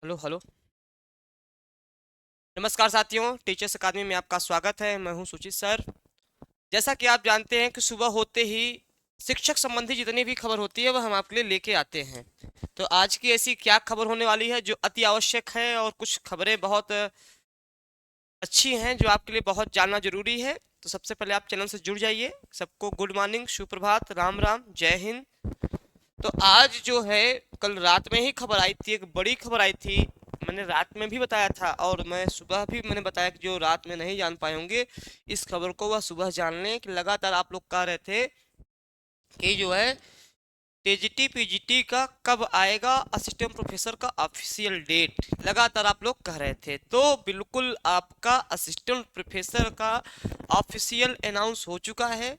Hello hello. नमस्कार साथियों, teachers अकादमी में आपका स्वागत है। मैं हूं सुचित सर। जैसा कि आप जानते हैं कि सुबह होते ही शिक्षक संबंधी जितनी भी खबर होती है वह हम आपके लिए लेके आते हैं। तो आज की ऐसी क्या खबर होने वाली है जो अति आवश्यक है, और कुछ खबरें बहुत अच्छी हैं जो आपके लिए बहुत जानना जरूरी है। तो सबसे पहले आप चैनल से जुड़ जाइए। सबको गुड मॉर्निंग, सुप्रभात, राम राम, जय हिंद। तो आज जो है, कल रात में ही खबर आई थी, एक बड़ी खबर आई थी। मैंने रात में भी बताया था और मैं सुबह भी मैंने बताया कि जो रात में नहीं जान पाए होंगे इस खबर को वह सुबह जान लें। कि लगातार आप लोग कह रहे थे कि जो है टीजीटी पीजीटी का कब आएगा, असिस्टेंट प्रोफेसर का ऑफिशियल डेट, लगातार आप लोग कह रहे थे। तो बिल्कुल आपका असिस्टेंट प्रोफेसर का ऑफिशियल अनाउंस हो चुका है।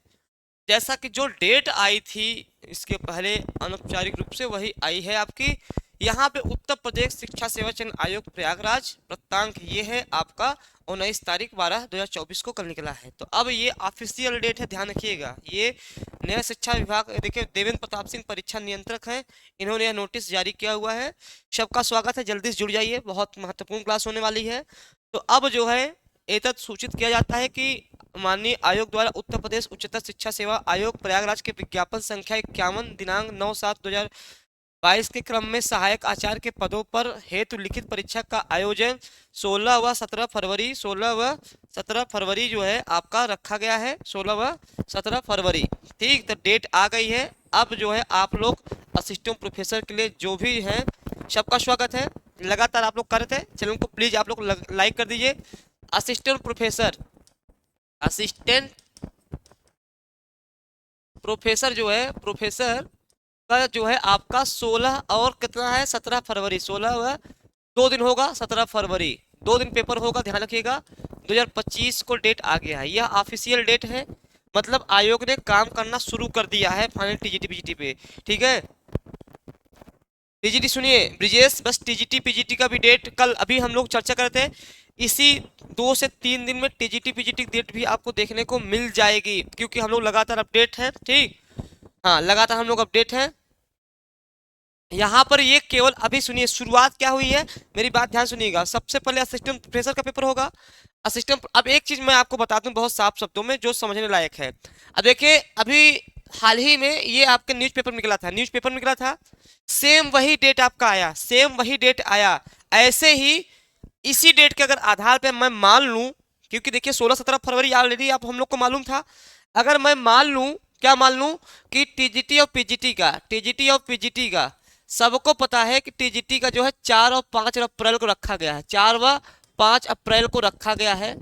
जैसा कि जो डेट आई थी इसके पहले अनौपचारिक रूप से वही आई है आपकी। यहाँ पे उत्तर प्रदेश शिक्षा सेवा चयन आयोग प्रयागराज, वृत्तांक ये है आपका 19 तारीख 12 2024 को कल निकला है। तो अब ये ऑफिशियल डेट है, ध्यान रखिएगा। ये नया शिक्षा विभाग, देखिए देवेंद्र प्रताप सिंह परीक्षा नियंत्रक हैं, इन्होंने यह नोटिस जारी किया हुआ है। सबका स्वागत है, जल्दी से जुड़ जाइए, बहुत महत्वपूर्ण क्लास होने वाली है। तो अब जो है एतत् सूचित किया जाता है कि माननीय आयोग द्वारा उत्तर प्रदेश उच्चतर शिक्षा सेवा आयोग प्रयागराज के विज्ञापन संख्या 51 दिनांक 9/7/2022 के क्रम में सहायक आचार्य के पदों पर हेतु लिखित परीक्षा का आयोजन 16 व 17 फरवरी जो है आपका रखा गया है। 16 व 17 फरवरी, ठीक। तो डेट आ गई है। अब जो है आप लोग असिस्टेंट प्रोफेसर के लिए जो भी हैं सबका स्वागत है। लगातार आप लोग कर रहे थे, चैनल को प्लीज आप लोग लाइक कर दीजिए। असिस्टेंट प्रोफेसर, असिस्टेंट प्रोफेसर जो है, प्रोफेसर का जो है आपका 16 और कितना है 17 फरवरी, 16 व 2 दिन होगा 17 फरवरी, 2 दिन पेपर होगा, ध्यान रखिएगा। 2025 को डेट आ गया है, यह ऑफिशियल डेट है। मतलब आयोग ने काम करना शुरू कर दिया है फाइनल टीजीटी पीजीटी पे, ठीक है। टीजीटी सुनिए ब्रिजेश, बस टीजीटी पीजीटी का भी डेट कल अभी हम लोग चर्चा करते हैं। इसी 2 से 3 दिन में टीजीटी पीजीटी डेट भी आपको देखने को मिल जाएगी, क्योंकि हम लोग लगातार अपडेट हैं, ठीक। हाँ, लगातार हम लोग अपडेट हैं। यहाँ पर ये केवल अभी सुनिए शुरुआत क्या हुई है, मेरी बात ध्यान सुनिएगा। सबसे पहले असिस्टेंट प्रोफेसर का पेपर होगा। असिस्टेंट, अब एक चीज मैं आपको बता दूं बहुत साफ शब्दों में जो समझने लायक है। अब देखिए अभी हाल ही में ये आपके न्यूज़पेपर निकला था, न्यूज़पेपर निकला था, सेम वही डेट आपका आया, सेम वही डेट आया। ऐसे ही इसी डेट के अगर आधार पे मैं मान लूं, क्योंकि देखिए 16 17 फरवरी ऑलरेडी आप हम लोग को मालूम था। अगर मैं मान लूं, क्या मान लूं, कि टीजीटी और पीजीटी का सबको पता है कि टीजीटी का जो है 4 और 5 अप्रैल को रखा गया है, 4 व 5 अप्रैल को रखा गया है,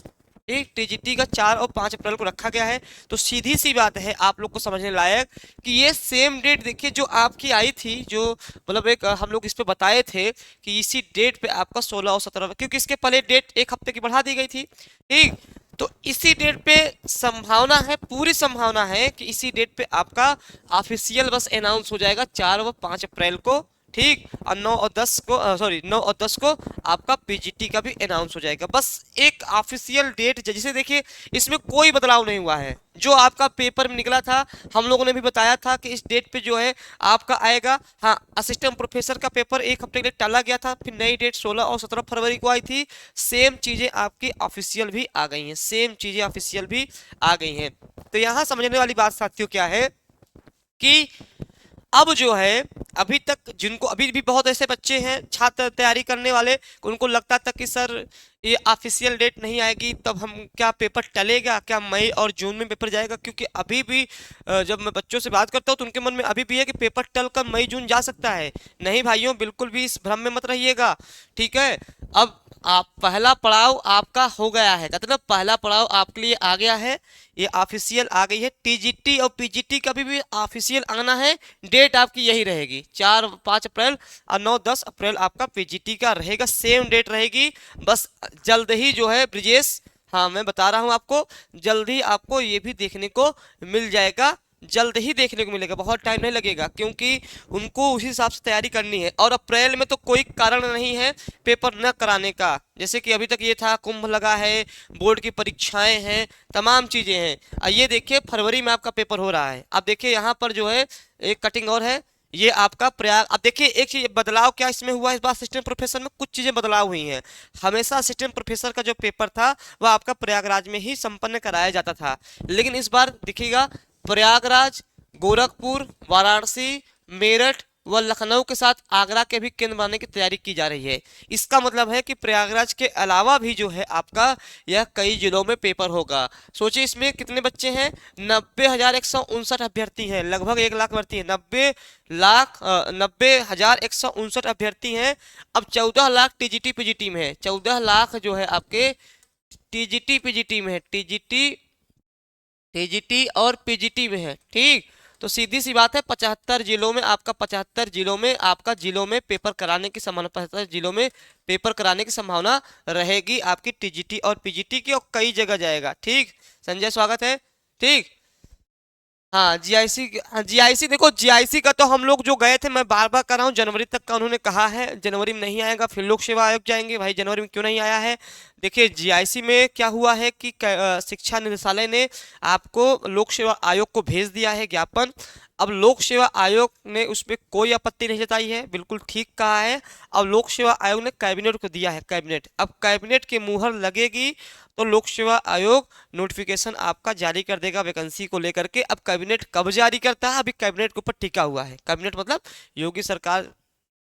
ठीक। टीजीटी का 4 और 5 अप्रैल को रखा गया है। तो सीधी सी बात है आप लोग को समझने लायक कि ये सेम डेट देखिए जो आपकी आई थी, जो मतलब एक हम लोग इस पे बताए थे कि इसी डेट पे आपका 16 और 17, क्योंकि इसके पहले डेट एक हफ्ते की बढ़ा दी गई थी, ठीक। तो इसी डेट पे संभावना है, पूरी संभावना है कि इसी डेट पे आपका ऑफिशियल बस अनाउंस हो जाएगा 4 व 5 अप्रैल को, ठीक। और 9 और 10 को, सॉरी 9 और 10 को आपका पीजीटी का भी अनाउंस हो जाएगा। बस एक ऑफिशियल डेट, जैसे देखिए इसमें कोई बदलाव नहीं हुआ है। जो आपका पेपर में निकला था हम लोगों ने भी बताया था कि इस डेट पे जो है आपका आएगा। हाँ, असिस्टेंट प्रोफेसर का पेपर एक हफ्ते के लिए टाला गया था, फिर नई डेट 16 और 17 फरवरी को आई थी। सेम चीजें आपकी ऑफिशियल भी आ गई हैं, सेम चीजें ऑफिशियल भी आ गई हैं। तो यहाँ समझने वाली बात साथियों क्या है कि अब जो है अभी तक जिनको, अभी भी बहुत ऐसे बच्चे हैं छात्र तैयारी करने वाले, उनको लगता था कि सर ये ऑफिशियल डेट नहीं आएगी तब हम क्या पेपर टलेगा, क्या मई और जून में पेपर जाएगा। क्योंकि अभी भी जब मैं बच्चों से बात करता हूँ तो उनके मन में अभी भी है कि पेपर टल कर मई जून जा सकता है। नहीं भाइयों, बिल्कुल भी इस भ्रम में मत रहिएगा, ठीक है। अब आप पहला पड़ाव आपका हो गया है, मतलब पहला पड़ाव आपके लिए आ गया है, ये ऑफिशियल आ गई है। टीजीटी और पीजीटी का भी ऑफिशियल आना है। डेट आपकी यही रहेगी 4 5 अप्रैल, और 9 10 अप्रैल आपका पीजीटी का रहेगा, सेम डेट रहेगी। बस जल्द ही जो है ब्रिजेश, हाँ मैं बता रहा हूँ आपको, जल्द ही आपको ये भी देखने को मिल जाएगा, जल्द ही देखने को मिलेगा, बहुत टाइम नहीं लगेगा, क्योंकि उनको उसी हिसाब से तैयारी करनी है। और अप्रैल में तो कोई कारण नहीं है पेपर न कराने का, जैसे कि अभी तक ये था, कुंभ लगा है, बोर्ड की परीक्षाएं हैं, तमाम चीजें हैं। ये देखिए फरवरी में आपका पेपर हो रहा है। अब देखिए यहाँ पर जो है एक कटिंग और है, ये आपका प्रयाग। अब देखिए एक चीज बदलाव क्या इसमें हुआ इस बार असिस्टेंट प्रोफेसर में, कुछ चीजें बदलाव हुई हैं। हमेशा असिस्टेंट प्रोफेसर का जो पेपर था वह आपका प्रयागराज में ही संपन्न कराया जाता था, लेकिन इस बार देखिएगा प्रयागराज, गोरखपुर, वाराणसी, मेरठ व लखनऊ के साथ आगरा के भी केंद्र बनाने की तैयारी की जा रही है। इसका मतलब है कि प्रयागराज के अलावा भी जो है आपका यह कई जिलों में पेपर होगा। सोचिए इसमें कितने बच्चे हैं, 90,159 अभ्यर्थी हैं, लगभग 1 लाख भर्ती है, 90,159 अभ्यर्थी हैं। अब 14 लाख टीजीटी पीजीटी में है, 14 लाख जो है आपके टीजीटी पीजीटी में है, टीजीटी और पीजीटी में है। ठीक, तो सीधी सी बात है 75 जिलों में आपका 75 जिलों में आपका जिलों में पेपर कराने की संभावना 75 जिलों में पेपर कराने की संभावना रहेगी आपकी टीजीटी और पीजीटी की, और कई जगह जाएगा। ठीक संजय, स्वागत है। ठीक, हाँ जीआईसी, हाँ जीआईसी देखो, जीआईसी का तो हम लोग जो गए थे, मैं बार बार कर रहा हूँ, जनवरी तक का उन्होंने कहा है, जनवरी में नहीं आएगा, फिर लोक सेवा आयोग जाएंगे, भाई जनवरी में क्यों नहीं आया है। देखिए जीआईसी में क्या हुआ है कि शिक्षा निदेशालय ने आपको लोक सेवा आयोग को भेज दिया है ज्ञापन। अब लोक सेवा आयोग ने उस पर कोई आपत्ति नहीं जताई है, बिल्कुल ठीक कहा है। अब लोक सेवा आयोग ने कैबिनेट को दिया है, कैबिनेट, अब कैबिनेट की मुहर लगेगी तो लोक सेवा आयोग नोटिफिकेशन आपका जारी कर देगा वैकेंसी को लेकर के। अब कैबिनेट कब जारी करता है, अभी कैबिनेट के ऊपर टिका हुआ है, कैबिनेट मतलब योगी सरकार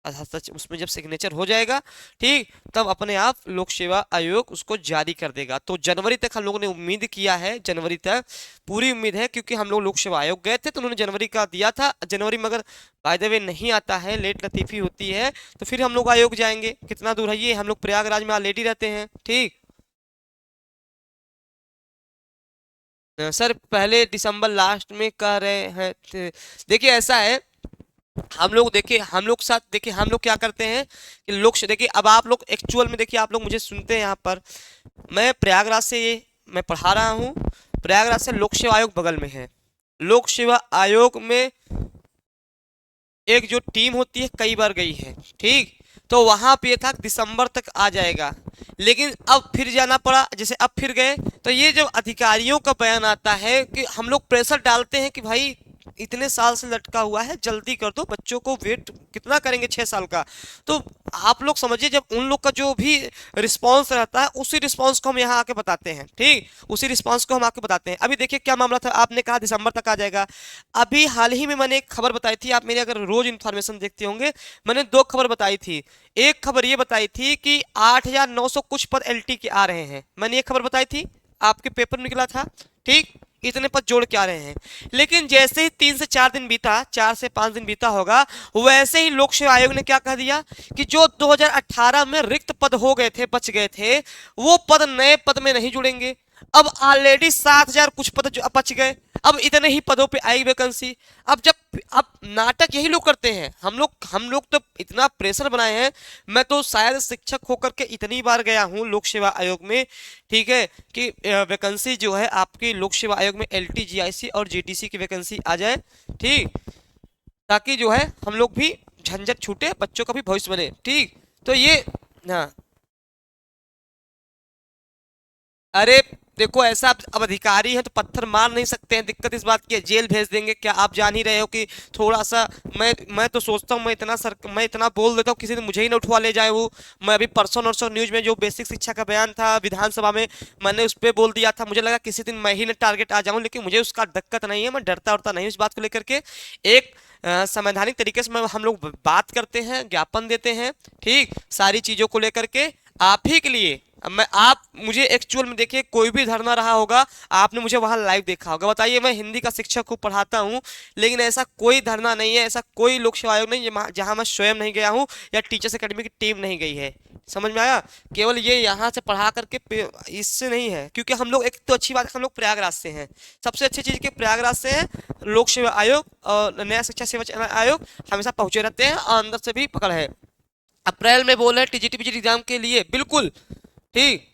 उसमें जब सिग्नेचर हो जाएगा, ठीक, तब अपने आप लोक सेवा आयोग उसको जारी कर देगा। तो जनवरी तक हम लोगों ने उम्मीद किया है, जनवरी तक पूरी उम्मीद है, क्योंकि हम लोग लोक सेवा आयोग गए थे तो उन्होंने जनवरी का दिया था। जनवरी में अगर बाय द वे नहीं आता है, लेट लतीफी होती है, तो फिर हम लोग आयोग जाएंगे। कितना दूर है ये, हम लोग प्रयागराज में ऑलरेडी रहते हैं। ठीक, सर पहले दिसंबर लास्ट में कह रहे हैं देखिए ऐसा है, हम लोग देखिए हम लोग साथ देखिए हम लोग क्या करते हैं कि लोग देखिए, अब आप लोग एक्चुअल में देखिए, आप लोग मुझे सुनते हैं यहाँ पर, मैं प्रयागराज से ये मैं पढ़ा रहा हूँ, प्रयागराज से लोक सेवा आयोग बगल में है। लोक सेवा आयोग में एक जो टीम होती है कई बार गई है, ठीक, तो वहां पे ये था दिसंबर तक आ जाएगा, लेकिन अब फिर जाना पड़ा, जैसे अब फिर गए, तो ये जो अधिकारियों का बयान आता है कि हम लोग प्रेशर डालते हैं कि भाई इतने साल से लटका हुआ है, जल्दी कर दो, बच्चों को वेट कितना करेंगे 6 साल का। तो आप लोग समझिए, जब उन लोग का जो भी रिस्पांस रहता है उसी रिस्पांस को हम यहाँ आके बताते हैं, ठीक, उसी रिस्पांस को हम आके बताते हैं। अभी देखिए क्या मामला था, आपने कहा दिसंबर तक आ जाएगा। अभी हाल ही में मैंने एक खबर बताई थी, आप मेरे अगर रोज इन्फॉर्मेशन देखते होंगे, मैंने 2 खबर बताई थी। एक खबर ये बताई थी कि 8,900 कुछ पद एलटी के आ रहे हैं, मैंने ये खबर बताई थी, आपके पेपर निकला था, ठीक, इतने पद जोड़ के आ रहे हैं। लेकिन जैसे ही 3 से 4 दिन बीता, 4 से 5 दिन बीता होगा, वैसे ही लोक सेवा आयोग ने क्या कह दिया कि जो 2018 में रिक्त पद हो गए थे, बच गए थे, वो पद नए पद में नहीं जुड़ेंगे। अब ऑलरेडी 7,000 कुछ पद जो बच गए, अब इतने ही पदों पे आई वैकेंसी। अब नाटक यही लोग करते हैं, हम लोग तो इतना प्रेशर बनाए हैं। मैं तो शायद शिक्षक होकर के इतनी बार गया हूँ लोक सेवा आयोग में, ठीक है, कि वैकेंसी जो है आपकी लोक सेवा आयोग में एलटी, जीआईसी और जीटीसी की वैकेंसी आ जाए, ठीक, ताकि जो है हम लोग भी झंझट छूटे, बच्चों का भी भविष्य बने। ठीक, तो ये, हाँ, अरे देखो ऐसा, अब अधिकारी है तो पत्थर मार नहीं सकते हैं, दिक्कत इस बात की है, जेल भेज देंगे। क्या आप जान ही रहे हो कि थोड़ा सा, मैं तो सोचता हूँ, मैं इतना बोल देता हूँ, किसी दिन मुझे ही ना उठवा ले जाए वो। मैं अभी परसों नरसों न्यूज में जो बेसिक शिक्षा का बयान था विधानसभा में, मैंने उस पर बोल दिया था, मुझे लगा किसी दिन मैं ही ना टारगेट आ जाऊँ, लेकिन मुझे उसका दिक्कत नहीं है, मैं डरता उड़ता नहीं इस बात को लेकर के। एक संवैधानिक तरीके से हम लोग बात करते हैं, ज्ञापन देते हैं, ठीक, सारी चीजों को लेकर के आप ही के लिए। अब मैं, आप मुझे एक्चुअल में देखिए, कोई भी धरना रहा होगा, आपने मुझे वहां लाइव देखा होगा, बताइए, मैं हिंदी का शिक्षक को पढ़ाता हूं, लेकिन ऐसा कोई धरना नहीं है, ऐसा कोई लोक सेवा आयोग नहीं जहां मैं स्वयं नहीं गया हूं या टीचर्स एकेडमी की टीम नहीं गई है। समझ में आया, केवल ये यहाँ से पढ़ा करके इससे नहीं है, क्योंकि हम लोग, एक तो अच्छी बात है हम लोग प्रयागराज से हैं, सबसे अच्छी चीज़ कि प्रयागराज से हैं, लोक सेवा आयोग और नया शिक्षा सेवा आयोग हमेशा पहुंचे रहते हैं, और अंदर से भी पकड़ है। अप्रैल में बोल रहे हैं टीजीटी पीजीटी एग्जाम के लिए, बिल्कुल ठीक,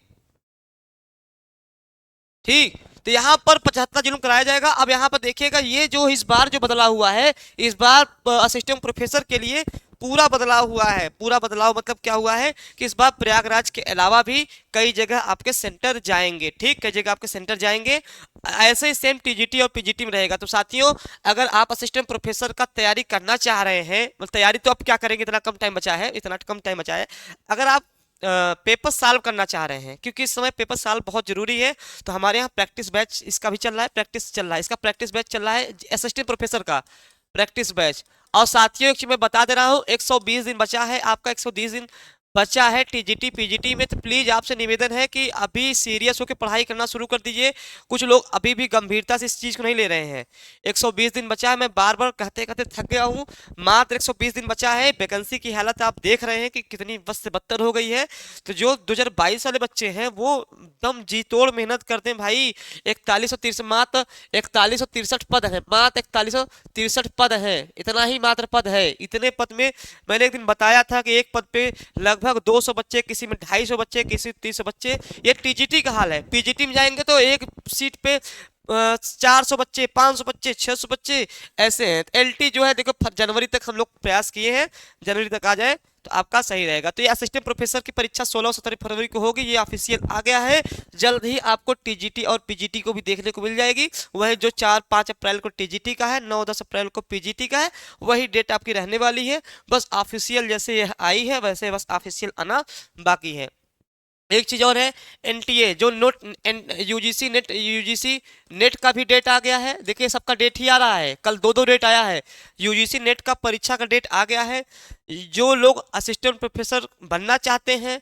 ठीक, तो यहाँ पर 75 जिलों में कराया जाएगा। अब यहाँ पर देखिएगा, ये जो इस बार जो बदला हुआ है, इस बार असिस्टेंट प्रोफेसर के लिए पूरा बदलाव हुआ है। पूरा बदलाव मतलब क्या हुआ है कि इस बार प्रयागराज के अलावा भी कई जगह आपके सेंटर जाएंगे। ठीक, कई जगह आपके सेंटर जाएंगे। ऐसे ही सेम टीजीटी और पीजीटी में रहेगा। तो साथियों, अगर आप असिस्टेंट प्रोफेसर का तैयारी करना चाह रहे हैं, मतलब तैयारी तो अब क्या करेंगे, इतना कम टाइम बचा है, इतना कम टाइम बचा है। अगर आप पेपर सॉल्व करना चाह रहे हैं, क्योंकि इस समय पेपर सॉल्व बहुत जरूरी है, तो हमारे यहाँ प्रैक्टिस बैच इसका भी चल रहा है, प्रैक्टिस चल रहा है, इसका प्रैक्टिस बैच चल रहा है असिस्टेंट प्रोफेसर का प्रैक्टिस बैच। और साथियों एक चीज मैं बता दे रहा हूँ, 120 दिन बचा है आपका, 120 दिन बचा है टीजीटी पीजीटी में। तो प्लीज आपसे निवेदन है कि अभी सीरियस होकर पढ़ाई करना शुरू कर दीजिए। कुछ लोग अभी भी गंभीरता से इस चीज को नहीं ले रहे हैं। 120 दिन बचा है, मैं बार बार कहते कहते थक गया हूँ। मात्र 120 दिन बचा है। वैकेंसी की हालत आप देख रहे हैं कि कितनी बद से बदतर हो गई है। तो जो 2022 वाले बच्चे हैं वो एकदम जी तोड़ मेहनत करते हैं भाई। 4163 मात्र 4163 पद है, मात्र 4163 पद है, इतना ही मात्र पद है। इतने पद में मैंने एक दिन बताया था कि एक पद पे लगभग 200 बच्चे, किसी में 250 बच्चे, किसी 300 बच्चे। ये टीजीटी का हाल है। पीजीटी में जाएंगे तो एक सीट पे 400 बच्चे, 500 बच्चे, 600 बच्चे ऐसे हैं। एलटी जो है देखो जनवरी तक हम लोग प्रयास किए हैं, जनवरी तक आ जाए तो आपका सही रहेगा। तो ये असिस्टेंट प्रोफेसर की परीक्षा 16 और 17 फरवरी को होगी, ये ऑफिशियल आ गया है। जल्द ही आपको टीजीटी और पीजीटी को भी देखने को मिल जाएगी। वही जो 4-5 अप्रैल को टीजीटी का है, 9-10 अप्रैल को पीजीटी का है, वही डेट आपकी रहने वाली है। बस ऑफिशियल जैसे यह आई है वैसे बस ऑफिशियल आना बाकी है। एक चीज और है, एनटीए जो यूजीसी नेट का भी डेट आ गया है। देखिए सबका डेट ही आ रहा है, कल दो डेट आया है। यूजीसी नेट का परीक्षा का डेट आ गया है। जो लोग असिस्टेंट प्रोफेसर बनना चाहते हैं,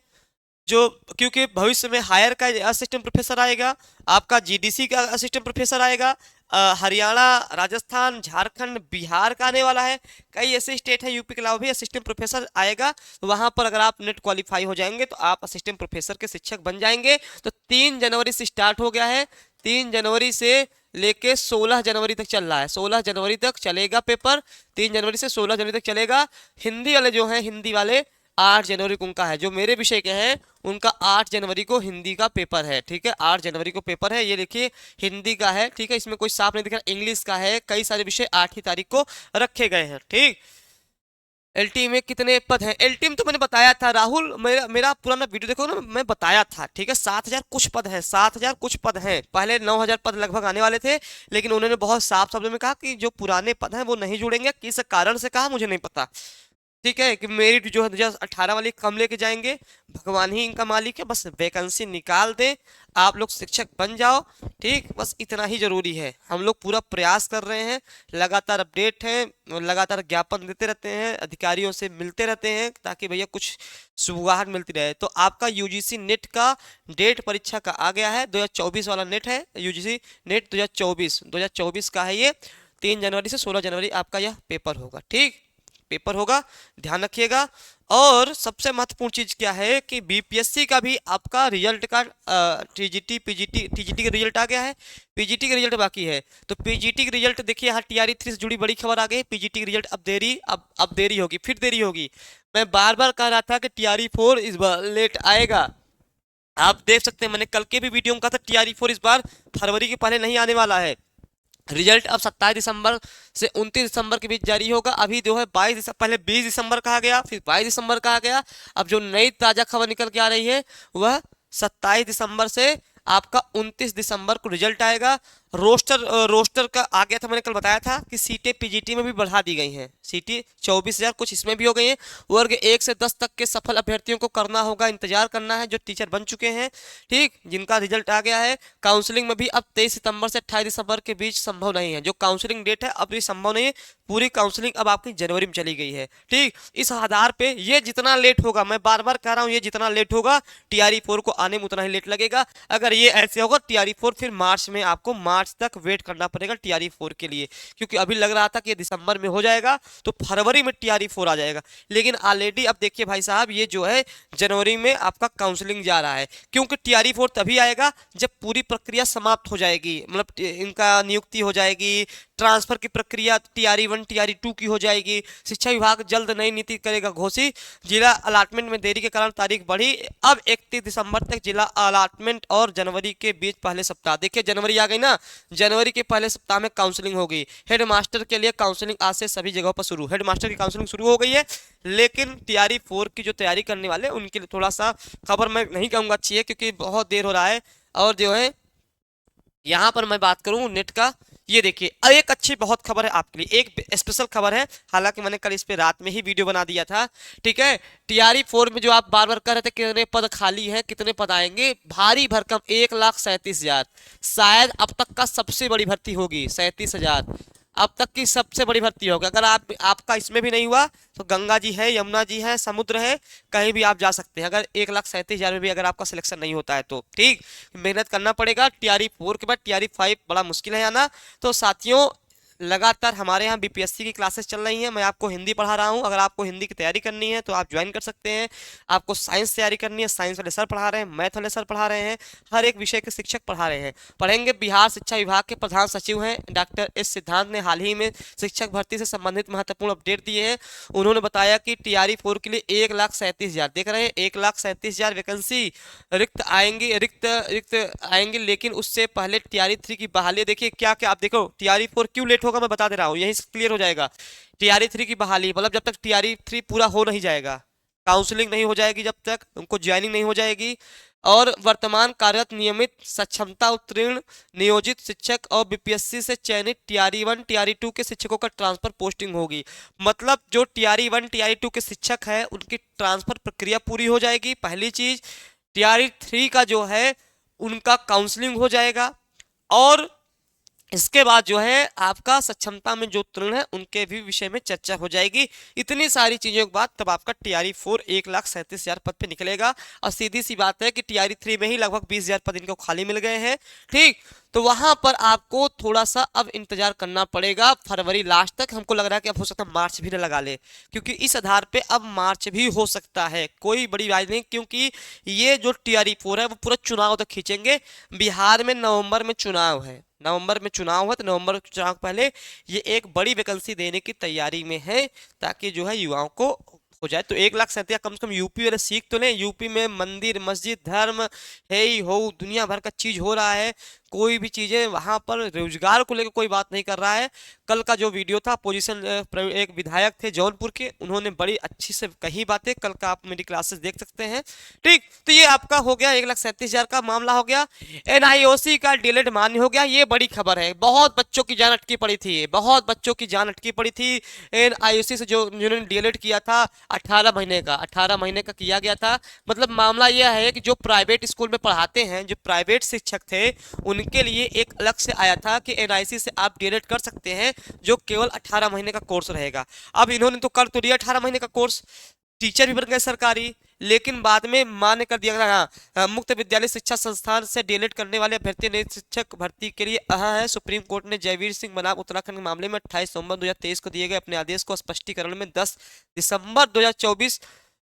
जो क्योंकि भविष्य में हायर का असिस्टेंट प्रोफेसर आएगा, आपका जीडीसी का असिस्टेंट प्रोफेसर आएगा, हरियाणा, राजस्थान, झारखंड, बिहार का आने वाला है। कई ऐसे स्टेट है यूपी के अलावा भी असिस्टेंट प्रोफेसर आएगा। तो वहां पर अगर आप नेट क्वालिफाई हो जाएंगे तो आप असिस्टेंट प्रोफेसर के शिक्षक बन जाएंगे। तो 3 जनवरी से स्टार्ट हो गया है, 3 जनवरी से लेके 16 जनवरी तक चल रहा है। 16 जनवरी तक चलेगा पेपर, 3 जनवरी से 16 जनवरी तक चलेगा। हिंदी वाले जो हैं, हिंदी वाले 8 जनवरी को उनका है, जो मेरे विषय के हैं उनका 8 जनवरी को हिंदी का पेपर है। ठीक है, 8 जनवरी को पेपर है। ये देखिए हिंदी का है, ठीक है, इसमें कोई साफ नहीं दिख रहा। इंग्लिश का है, कई सारे विषय 8 ही तारीख को रखे गए हैं। ठीक, एलटी में कितने पद हैं? एलटी में तो मैंने बताया था राहुल, मेरा पुराना वीडियो देखो ना, मैं बताया था। ठीक है, 7000 कुछ पद हैं, 7000 कुछ पद हैं। पहले 9000 पद लगभग आने वाले थे, लेकिन उन्होंने बहुत साफ शब्दों में कहा कि जो पुराने पद हैं वो नहीं जुड़ेंगे। किस कारण से कहा मुझे नहीं पता। ठीक है, कि मेरिट जो है 2018 वाली कम लेके जाएंगे, भगवान ही इनका मालिक है। बस वैकेंसी निकाल दे, आप लोग शिक्षक बन जाओ। ठीक, बस इतना ही जरूरी है। हम लोग पूरा प्रयास कर रहे हैं, लगातार अपडेट हैं, लगातार ज्ञापन देते रहते हैं, अधिकारियों से मिलते रहते हैं, ताकि भैया कुछ सुबुगाहट मिलती रहे। तो आपका यूजीसी नेट का डेट परीक्षा का आ गया है, 2024 वाला नेट है, यूजीसी नेट 2024 का है ये। 3 जनवरी से 16 जनवरी आपका यह पेपर होगा। ठीक, पेपर होगा, ध्यान रखिएगा। और सबसे महत्वपूर्ण चीज क्या है कि बीपीएससी का भी आपका रिजल्ट का टीजीटी का रिजल्ट आ गया है, पीजीटी का रिजल्ट बाकी है। तो पीजीटी का रिजल्ट देखिए, यहाँ टीआरई 3 से जुड़ी बड़ी खबर आ गई। पीजीटी का रिजल्ट अब देरी होगी, फिर देरी होगी। मैं बार बार कह रहा था कि टीआरई 4 इस बार लेट आएगा। आप देख सकते हैं, मैंने कल के भी वीडियो में कहा था टीआरई 4 इस बार फरवरी के पहले नहीं आने वाला है। रिजल्ट अब 27 दिसंबर से 29 दिसंबर के बीच जारी होगा। अभी जो है 22 दिसंबर, पहले 20 दिसंबर कहा गया, फिर 22 दिसंबर कहा गया। अब जो नई ताजा खबर निकल के आ रही है वह 27 दिसंबर से आपका 29 दिसंबर को रिजल्ट आएगा। रोस्टर का आ गया था, मैंने कल बताया था कि सीटें पीजीटी में भी बढ़ा दी गई हैं। सीटें 24,000 कुछ इसमें भी हो गई हैं। वर्ग 1 से 10 तक के सफल अभ्यर्थियों को करना होगा, इंतजार करना है, जो टीचर बन चुके हैं। ठीक, जिनका रिजल्ट आ गया है। काउंसलिंग में भी अब 23 सितंबर से 28 दिसंबर के बीच संभव नहीं है। जो काउंसलिंग डेट है अब ये संभव नहीं है। पूरी काउंसलिंग अब आपकी जनवरी में चली गई है। ठीक, इस आधार पे ये जितना लेट होगा, मैं बार बार कह रहा हूँ, ये जितना लेट होगा टीआरई 4 को आने में उतना ही लेट लगेगा। अगर ये ऐसे होगा टीआरई 4 फिर मार्च में, आपको मार्च तक वेट करना पड़ेगा टीआरई 4 के लिए। क्योंकि अभी लग रहा था कि दिसंबर में हो जाएगा तो फरवरी में टीआरई 4 आ जाएगा। लेकिन ऑलरेडी अब देखिए भाई साहब, ये जो है जनवरी में आपका काउंसलिंग जा रहा है। क्योंकि टीआरई 4 तभी आएगा जब पूरी प्रक्रिया समाप्त हो जाएगी, मतलब इनका नियुक्ति हो जाएगी, ट्रांसफर की प्रक्रिया टीआरई 1 टीआरई 2 की हो जाएगी। शिक्षा विभाग जल्द नई नीति करेगा घोषित। जिला अलॉटमेंट में देरी के कारण तारीख बढ़ी, अब 31 दिसंबर तक जिला अलॉटमेंट और जनवरी के बीच पहले सप्ताह। देखिए जनवरी आ गई ना, जनवरी के पहले सप्ताह में काउंसलिंग होगी। हेडमास्टर के लिए काउंसलिंग आज से सभी जगहों पर शुरू, हेडमास्टर की काउंसलिंग शुरू हो गई है। लेकिन टीआरई 4 की जो तैयारी करने वाले हैं उनके लिए थोड़ा सा खबर मैं नहीं कहूँगा अच्छी है, क्योंकि बहुत देर हो रहा है। और जो है यहाँ पर मैं बात करूँ नेट का, ये देखिए एक अच्छी बहुत खबर है आपके लिए, एक स्पेशल खबर है। हालांकि मैंने कल इस पे रात में ही वीडियो बना दिया था, ठीक है। टीआरई 4 में जो आप बार बार कह रहे थे कितने पद खाली हैं, कितने पद आएंगे, भारी भरकम 1,37,000, शायद अब तक का सबसे बड़ी भर्ती होगी। 37,000 अब तक की सबसे बड़ी भर्ती होगी। अगर आपका इसमें भी नहीं हुआ तो गंगा जी है, यमुना जी है, समुद्र है, कहीं भी आप जा सकते हैं। अगर 1,37,000 में भी अगर आपका सिलेक्शन नहीं होता है तो ठीक, मेहनत करना पड़ेगा। टीआरई 4 के बाद टीआरई 5 बड़ा मुश्किल है आना। तो साथियों लगातार हमारे यहाँ बीपीएससी की क्लासेस चल रही हैं, मैं आपको हिंदी पढ़ा रहा हूँ। अगर आपको हिंदी की तैयारी करनी है तो आप ज्वाइन कर सकते हैं। आपको साइंस तैयारी करनी है, साइंस वाले सर पढ़ा रहे हैं, मैथ वाले सर पढ़ा रहे हैं, हर एक विषय के शिक्षक पढ़ा रहे हैं। पढ़ेंगे। बिहार शिक्षा विभाग के प्रधान सचिव हैं डॉक्टर एस सिद्धांत ने हाल ही में शिक्षक भर्ती से संबंधित महत्वपूर्ण अपडेट दिए हैं। उन्होंने बताया कि टीआरई 4 के लिए 1,37,000 देख रहे हैं, 1,37,000 वैकेंसी रिक्त आएंगे। लेकिन उससे पहले टीआरई 3 की बहाली, देखिए क्या क्या, आप देखो टीआरई 4 क्यों लेट होगा मैं बता दे रहा हूँ, यही क्लियर हो जाएगा। टीआरई 3 की बहाली मतलब जब तक टीआरई 3 पूरा हो नहीं जाएगा, काउंसलिंग नहीं हो जाएगी, जब तक उनको ज्वाइनिंग नहीं हो जाएगी, और वर्तमान कार्यरत नियमित सक्षमता उत्तीर्ण नियोजित शिक्षक और बीपीएससी से चयनित टीआरई 1 टीआरई 2 के शिक्षकों का ट्रांसफर पोस्टिंग होगी। मतलब जो टीआरई 1 टीआरई 2 के शिक्षक है उनकी ट्रांसफर प्रक्रिया पूरी हो जाएगी। पहली चीज, टीआरई 3 का जो है उनका काउंसलिंग हो जाएगा, और इसके बाद जो है आपका सक्षमता में जो उत्तीर्ण है उनके भी विषय में चर्चा हो जाएगी। इतनी सारी चीजों के बाद तब आपका टीआरई 4 1,37,000 पद पे निकलेगा। और सीधी सी बात है कि टीआरई 3 में ही लगभग 20,000 पद इनको खाली मिल गए हैं, ठीक। तो वहां पर आपको थोड़ा सा अब इंतजार करना पड़ेगा फरवरी लास्ट तक। हमको लग रहा है कि अब हो सकता है मार्च भी न लगा ले, क्योंकि इस आधार पे अब मार्च भी हो सकता है, कोई बड़ी बात नहीं। क्योंकि ये जो टीआरई 4 है वो पूरा चुनाव तक खींचेंगे। बिहार में नवंबर में चुनाव है, नवंबर में चुनाव है, तो नवंबर के चुनाव पहले ये एक बड़ी वैकेंसी देने की तैयारी में है, ताकि जो है युवाओं को हो जाए। तो 1,37,000 कम से कम यूपी वाले सीख तो लें। यूपी में मंदिर मस्जिद धर्म है ही हो, दुनिया भर का चीज हो रहा है, कोई भी चीजें वहां पर रोजगार को लेकर कोई बात नहीं कर रहा है। कल का जो वीडियो था पोजीशन, एक विधायक थे जौनपुर के, उन्होंने बड़ी अच्छी से कही बातें, कल का आप मेरी क्लासेस देख सकते हैं, ठीक। तो ये आपका हो गया 1,37,000 का मामला हो गया। एनआईओसी का डीएलएड मान्य हो गया, ये बड़ी खबर है। बहुत बच्चों की जान अटकी पड़ी थी, बहुत बच्चों की जान अटकी पड़ी थी। एनआईओसी से जो जिन्होंने डीएलएड किया था 18 महीने का किया गया था। मतलब मामला यह है कि जो प्राइवेट स्कूल में पढ़ाते हैं, जो प्राइवेट शिक्षक थे, उनके लिए एक अलग से आया था कि एनआईसी से आप डीएलएड कर सकते हैं, जो केवल 18 महीने का कोर्स रहेगा। अब इन्होंने तो कर तो दिया 18 महीने का कोर्स, टीचर भी बन गए सरकारी, लेकिन बाद में मान्य कर दिया गया। हाँ, मुक्त विद्यालय शिक्षा संस्थान से डीएलएड करने वाले अभ्यर्थी नए शिक्षक भर्ती के लिए अहा है। सुप्रीम कोर्ट ने जयवीर सिंह बनाम उत्तराखंड के मामले में 28 नवंबर 2023 को दिए गए अपने आदेश को स्पष्टीकरण में 10 दिसंबर 2024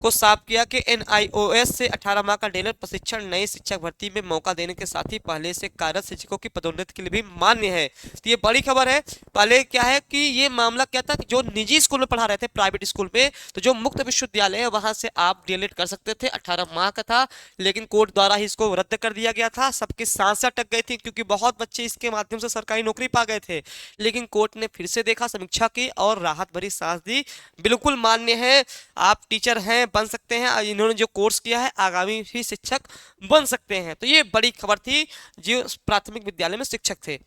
को साफ किया कि एनआईओएस से 18 माह का डीएलएड प्रशिक्षण नई शिक्षक भर्ती में मौका देने के साथ ही पहले से कार्यरत शिक्षकों की पदोन्नति के लिए भी मान्य है। तो ये बड़ी खबर है। पहले क्या है कि ये मामला क्या था कि जो निजी स्कूल में पढ़ा रहे थे, प्राइवेट स्कूल में, तो जो मुक्त विश्वविद्यालय है वहां से आप डीएलएड कर सकते थे, 18 माह का था, लेकिन कोर्ट द्वारा ही इसको रद्द कर दिया गया था। सबकी सांसें अटक गई थी, क्योंकि बहुत बच्चे इसके माध्यम से सरकारी नौकरी पा गए थे। लेकिन कोर्ट ने फिर से देखा, समीक्षा की और राहत भरी सांस दी। बिल्कुल मान्य है, आप टीचर हैं, बन सकते हैं, इन्होंने जो कोर्स किया है आगामी ही शिक्षक बन सकते हैं। तो ये बड़ी खबर थी जो प्राथमिक विद्यालय में शिक्षक थे।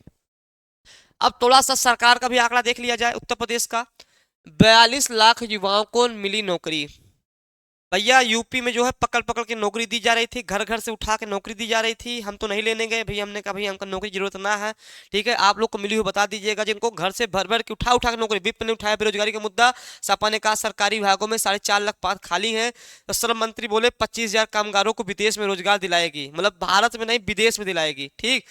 अब थोड़ा सा सरकार का भी आंकड़ा देख लिया जाए। उत्तर प्रदेश का 42 लाख युवाओं को मिली नौकरी। भैया यूपी में जो है पकड़ पकड़ के नौकरी दी जा रही थी, घर घर से उठा के नौकरी दी जा रही थी। हम तो नहीं लेने गए भैया, हमने कहा भैया हमको नौकरी जरूरत ना है, ठीक है। आप लोग को मिली हुई बता दीजिएगा, जिनको घर से भर भर के उठा के नौकरी। विप ने उठाया बेरोजगारी का मुद्दा। सपा ने कहा सरकारी विभागों में 4.5 लाख पद खाली हैं। तो श्रम मंत्री बोले 25,000 कामगारों को विदेश में रोजगार दिलाएगी, मतलब भारत में नहीं विदेश में दिलाएगी, ठीक।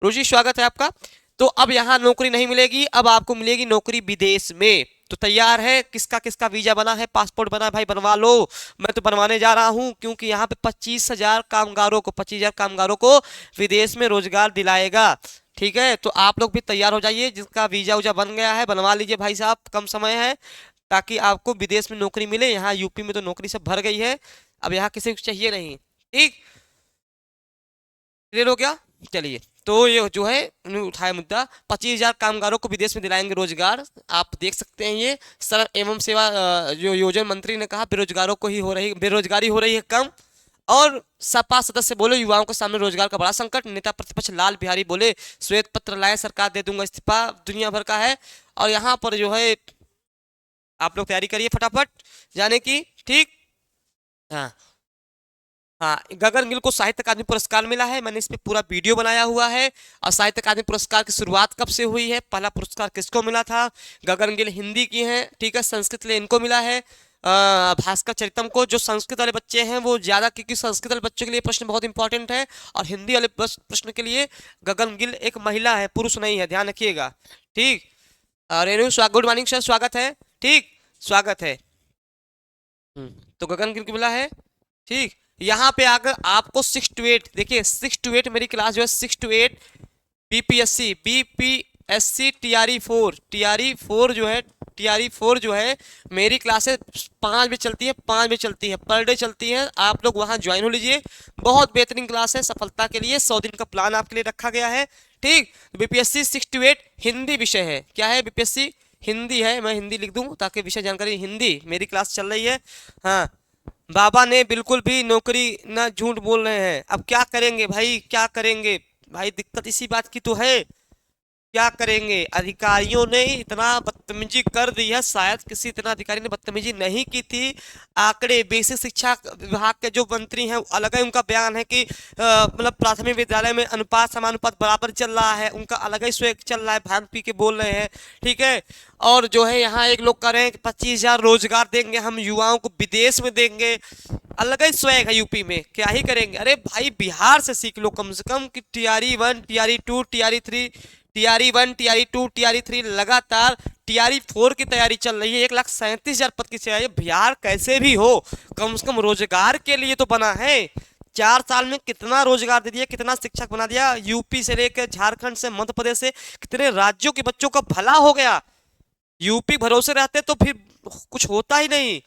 रोजी स्वागत है आपका। तो अब यहाँ नौकरी नहीं मिलेगी, अब आपको मिलेगी नौकरी विदेश में। तो तैयार है, किसका किसका वीजा बना है, पासपोर्ट बना है, भाई बनवा लो। मैं तो बनवाने जा रहा हूं, क्योंकि यहाँ पे 25,000 कामगारों को विदेश में रोजगार दिलाएगा, ठीक है, तो आप लोग भी तैयार हो जाइए, जिसका वीजा उजा बन गया है बनवा लीजिए भाई साहब, कम समय है, ताकि आपको विदेश में नौकरी मिले। यहाँ यूपी में तो नौकरी सब भर गई है, अब यहाँ किसी को चाहिए नहीं। ठीक, क्लियर हो गया। चलिए, तो ये जो है उन्होंने उठाया मुद्दा, 25,000 कामगारों को विदेश में दिलाएंगे रोजगार। आप देख सकते हैं ये श्रम एवं सेवा जो योजना मंत्री ने कहा, बेरोजगारों को ही हो रही बेरोजगारी हो रही है कम। और सपा सदस्य बोले युवाओं के सामने रोजगार का बड़ा संकट। नेता प्रतिपक्ष लाल बिहारी बोले श्वेत पत्र लाए, सरकार दे दूंगा इस्तीफा, दुनिया भर का है। और यहाँ पर जो है आप लोग तैयारी करिए फटाफट जाने की। ठीक, हाँ हाँ, गगन गिल को साहित्य अकादमी पुरस्कार मिला है, मैंने इस पे पूरा वीडियो बनाया हुआ है। और साहित्य अकादमी पुरस्कार की शुरुआत कब से हुई है, पहला पुरस्कार किसको मिला था? गगन गिल हिंदी की हैं, ठीक है, संस्कृत के लिए इनको मिला है। भास्कर चरितम को, जो संस्कृत वाले बच्चे हैं वो ज्यादा, क्योंकि संस्कृत वाले बच्चों के लिए प्रश्न बहुत इंपॉर्टेंट है, और हिंदी वाले प्रश्न के लिए गगन गिल एक महिला है, पुरुष नहीं है, ध्यान रखिएगा। ठीक, रेणु गुड मॉर्निंग सर, स्वागत है। ठीक, स्वागत है। तो गगन गिल को मिला है। ठीक, यहाँ पे आकर आपको 6 to 8, देखिए 6 to 8 मेरी क्लास जो है 6 to 8 बीपीएससी टीआरई 4 जो है मेरी क्लासेस 5 बजे चलती है, 5 बजे चलती है, पर डे चलती है। आप लोग वहां ज्वाइन हो लीजिए, बहुत बेहतरीन क्लास है, सफलता के लिए 100 दिन का प्लान आपके लिए रखा गया है। ठीक, बीपीएससी 6 to 8 हिंदी विषय है। क्या है? बीपीएससी हिंदी है, मैं हिंदी लिख दूं ताकि विषय जानकारी हिंदी मेरी क्लास चल रही है। हाँ, बाबा ने बिल्कुल भी नौकरी ना, झूठ बोल रहे हैं। अब क्या करेंगे भाई, क्या करेंगे भाई, दिक्कत इसी बात की तो है, क्या करेंगे? अधिकारियों ने इतना बदतमीजी कर दी है, शायद किसी इतना अधिकारी ने बदतमीजी नहीं की थी। आंकड़े, बेसिक शिक्षा विभाग के जो मंत्री हैं अलग है, उनका बयान है कि मतलब प्राथमिक विद्यालय में अनुपात समानुपात बराबर चल रहा है, उनका अलग ही स्वैग चल रहा है, भांग पी के बोल रहे हैं। ठीक है, और जो है यहाँ एक लोग कह रहे हैं कि 25,000 रोजगार देंगे हम युवाओं को, विदेश में देंगे, अलग ही स्वैग है यूपी में, क्या ही करेंगे। अरे भाई बिहार से सीख लो कम से कम कि TRE 1 TRE 2 TRE 3 TRE 1 TRE 2 TRE 3 लगातार टीआरई 4 की तैयारी चल रही है। 1,37,000 पद की तैयारी। बिहार कैसे भी हो कम से कम रोजगार के लिए तो बना है। 4 साल में कितना रोजगार दे दिया, कितना शिक्षक बना दिया, यूपी से लेकर झारखंड से, मध्य प्रदेश से, कितने राज्यों के बच्चों का भला हो गया। यूपी भरोसे रहते तो फिर कुछ होता ही नहीं।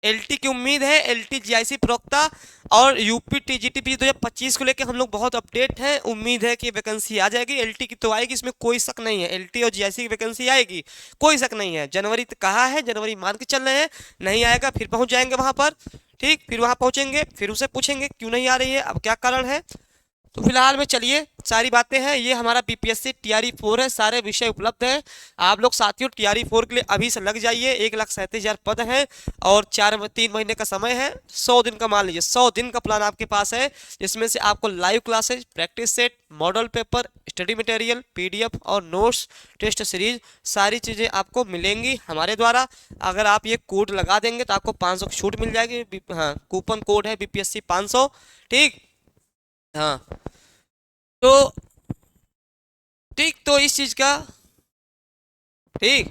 एलटी की उम्मीद है, एलटी जीआईसी प्रवक्ता और यूपी टीजीटी 2025 को लेकर हम लोग बहुत अपडेट हैं। उम्मीद है कि वैकेंसी आ जाएगी, एलटी की तो आएगी, इसमें कोई शक नहीं है। एलटी और जीआईसी की वैकेंसी आएगी, कोई शक नहीं है। जनवरी तक कहा है, जनवरी मान के चल रहे हैं, नहीं आएगा फिर पहुंच जाएंगे वहां पर। ठीक, फिर वहां पहुंचेंगे, फिर उसे पूछेंगे क्यों नहीं आ रही है, अब क्या कारण है। तो फिलहाल में चलिए, सारी बातें हैं, ये हमारा बीपीएससी टीआरई 4 है, सारे विषय उपलब्ध हैं। आप लोग साथियों टीआरई 4 के लिए अभी से लग जाइए। 1,37,000 पद हैं और 3 महीने का समय है। 100 दिन का मान लीजिए, 100 दिन का प्लान आपके पास है, जिसमें से आपको live classes, practice set, model paper, study material, PDF और नोट्स, टेस्ट सीरीज, सारी चीज़ें आपको मिलेंगी हमारे द्वारा। अगर आप ये कोड लगा देंगे तो आपको 500 की छूट मिल जाएगी। हाँ, कूपन कोड है बीपीएससी 500। ठीक, हाँ, तो ठीक, तो इस चीज का, ठीक,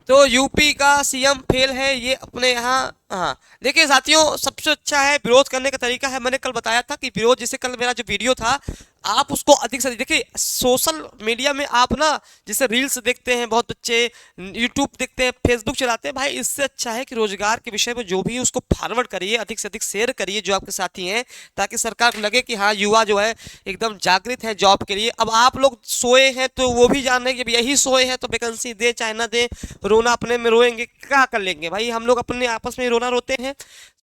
तो यूपी का सीएम फेल है ये अपने यहाँ। हाँ, देखिए साथियों, सबसे अच्छा है विरोध करने का तरीका है, मैंने कल बताया था कि विरोध, जैसे कल मेरा जो वीडियो था आप उसको अधिक से अधिक देखिए। सोशल मीडिया में आप ना जैसे रील्स देखते हैं बहुत बच्चे, यूट्यूब देखते हैं, फेसबुक चलाते हैं, भाई इससे अच्छा है कि रोजगार के विषय में जो भी है उसको फॉरवर्ड करिए, अधिक से अधिक शेयर करिए जो आपके साथी हैं, ताकि सरकार को लगे कि हाँ युवा जो है एकदम जागृत है जॉब के लिए। अब आप लोग सोए हैं तो वो भी जान रहे हैं कि यही सोए हैं, तो वैकेंसी दे चाहे ना दे, रोना अपने में रोएंगे, क्या कर लेंगे भाई, हम लोग अपने आपस में रोना रोते हैं,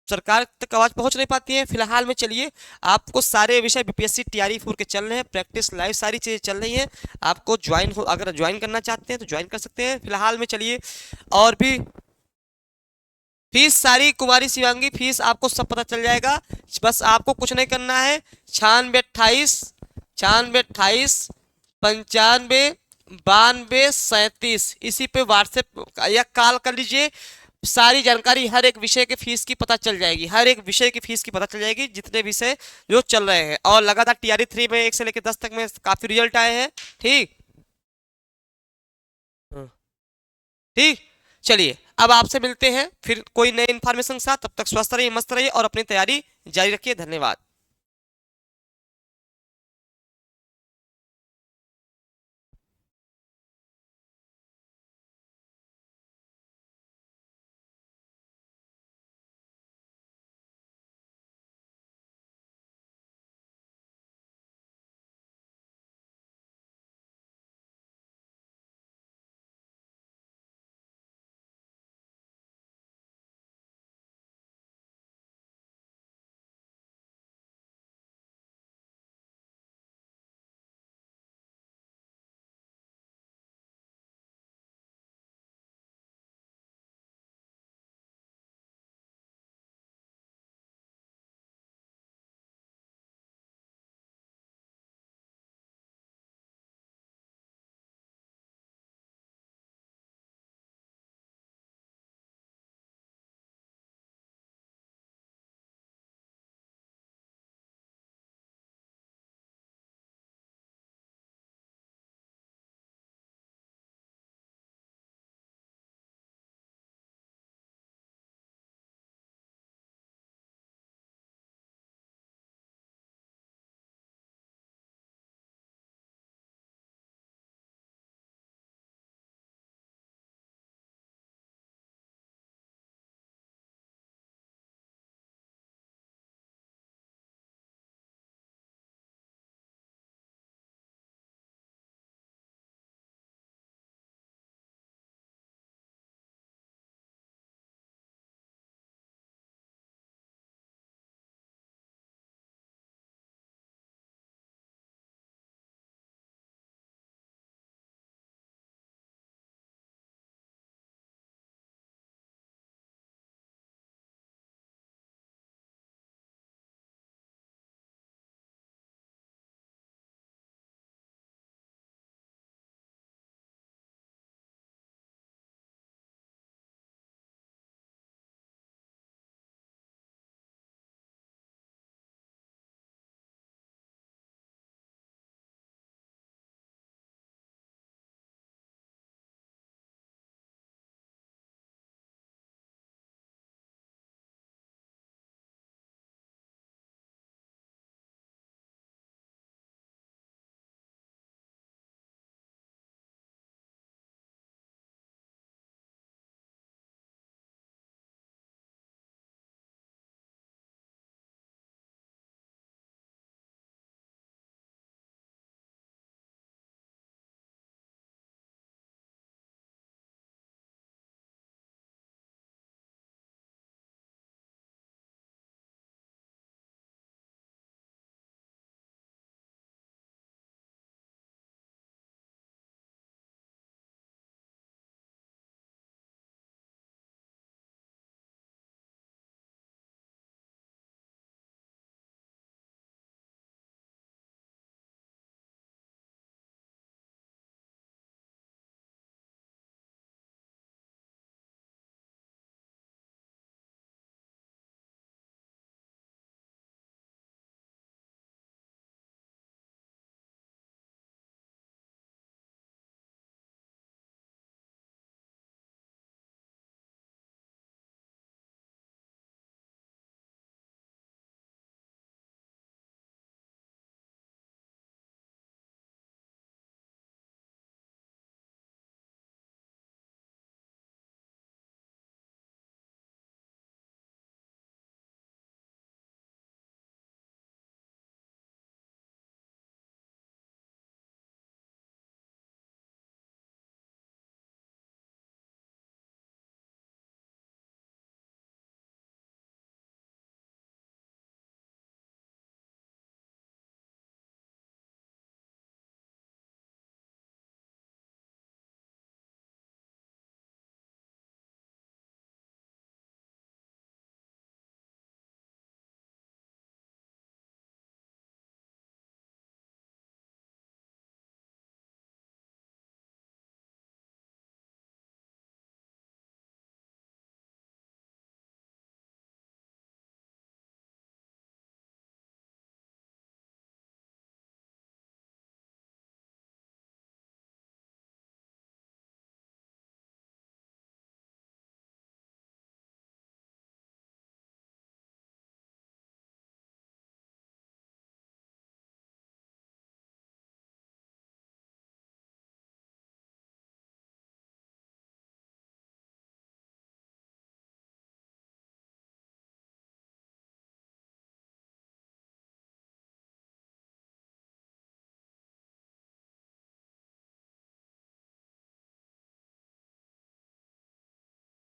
सरकार तक आवाज पहुंच नहीं पाती है। फिलहाल में चलिए, आपको सारे विषय बीपीएससी टीआरई 4 के चल रहे हैं, प्रैक्टिस लाइव सारी चीजें चल रही हैं। आपको ज्वाइन हो, अगर ज्वाइन करना चाहते हैं तो ज्वाइन कर सकते हैं। फिलहाल में चलिए, और भी फीस सारी कुमारी शिवांगी फीस आपको सब पता चल जाएगा, बस आपको कुछ नहीं करना है। 9628 95 92 37 इसी पे व्हाट्सएप या कॉल कर लीजिए। सारी जानकारी हर एक विषय के फीस की पता चल जाएगी, हर एक विषय की फीस की पता चल जाएगी, जितने विषय जो चल रहे हैं। और लगातार टीआरई 3 में 1 से लेकर 10 तक में काफी रिजल्ट आए हैं। ठीक, ठीक, चलिए अब आपसे मिलते हैं फिर कोई नए इन्फॉर्मेशन के साथ। तब तक स्वस्थ रहिए, मस्त रहिए और अपनी तैयारी जारी रखिए। धन्यवाद।